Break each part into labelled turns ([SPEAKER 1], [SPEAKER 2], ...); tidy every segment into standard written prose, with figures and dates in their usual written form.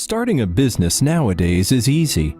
[SPEAKER 1] Starting a business nowadays is easy.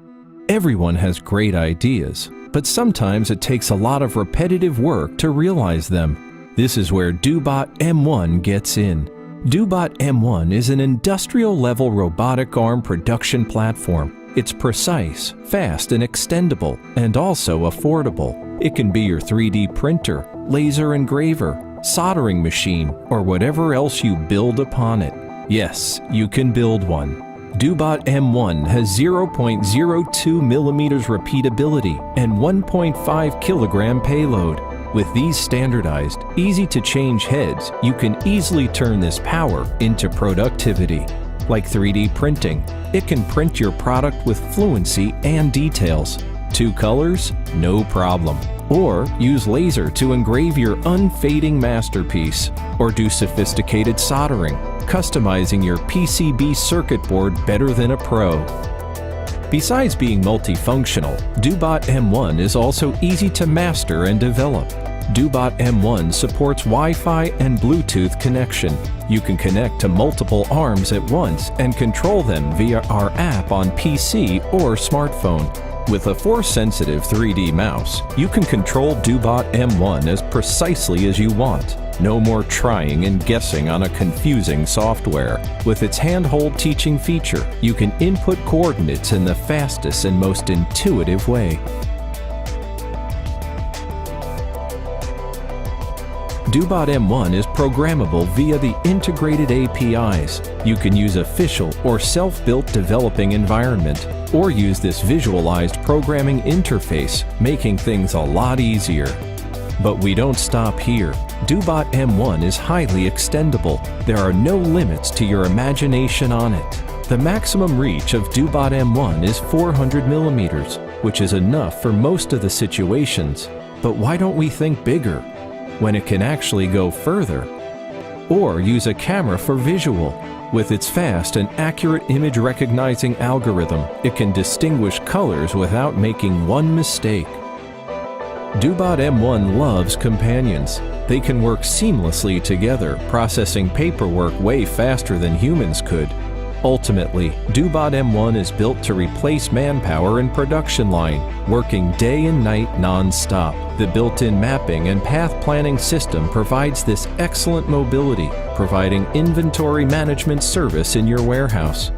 [SPEAKER 1] Everyone has great ideas, but sometimes it takes a lot of repetitive work to realize them. This is where DoBot M1 gets in. DoBot M1 is an industrial-level robotic arm production platform. It's precise, fast, and extendable, and also affordable. It can be your 3D printer, laser engraver, soldering machine, or whatever else you build upon it. Yes, you can build one. DoBot M1 has 0.02 millimeters repeatability and 1.5 kilogram payload. With these standardized, easy-to-change heads, you can easily turn this power into productivity. Like 3D printing, it can print your product with fluency and details. 2 colors? No problem. Or use laser to engrave your unfading masterpiece. Or do sophisticated soldering, customizing your PCB circuit board better than a pro. Besides being multifunctional, DoBot M1 is also easy to master and develop. DoBot M1 supports Wi-Fi and Bluetooth connection. You can connect to multiple arms at once and control them via our app on PC or smartphone. With a force-sensitive 3D mouse, you can control DoBot M1 as precisely as you want. No more trying and guessing on a confusing software. With its handhold teaching feature, you can input coordinates in the fastest and most intuitive way. DoBot M1 is programmable via the integrated APIs. You can use official or self-built developing environment, or use this visualized programming interface, making things a lot easier. But we don't stop here. DoBot M1 is highly extendable. There are no limits to your imagination on it. The maximum reach of DoBot M1 is 400 millimeters, which is enough for most of the situations. But why don't we think bigger, when it can actually go further? Or use a camera for visual. With its fast and accurate image recognizing algorithm, it can distinguish colors without making one mistake. DoBot M1 loves companions. They can work seamlessly together, processing paperwork way faster than humans could. Ultimately, DoBot M1 is built to replace manpower in production line, working day and night non-stop. The built-in mapping and path planning system provides this excellent mobility, providing inventory management service in your warehouse.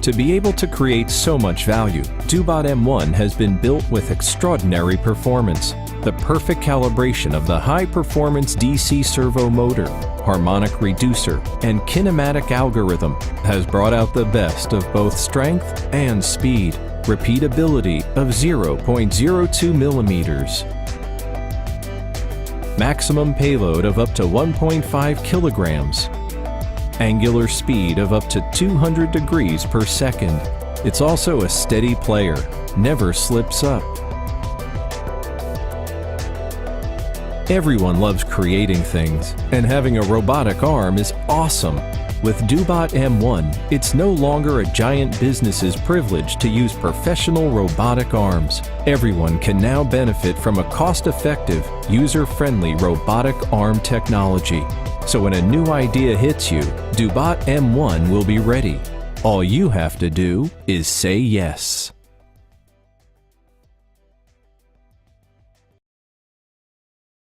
[SPEAKER 1] To be able to create so much value, DoBot M1 has been built with extraordinary performance. The perfect calibration of the high-performance DC servo motor, harmonic reducer, and kinematic algorithm has brought out the best of both strength and speed. Repeatability of 0.02 millimeters. Maximum payload of up to 1.5 kilograms. Angular speed of up to 200 degrees per second. It's also a steady player, never slips up. Everyone loves creating things, and having a robotic arm is awesome. With DoBot M1, it's no longer a giant business's privilege to use professional robotic arms. Everyone can now benefit from a cost-effective, user-friendly robotic arm technology. So when a new idea hits you, DoBot M1 will be ready. All you have to do is say yes.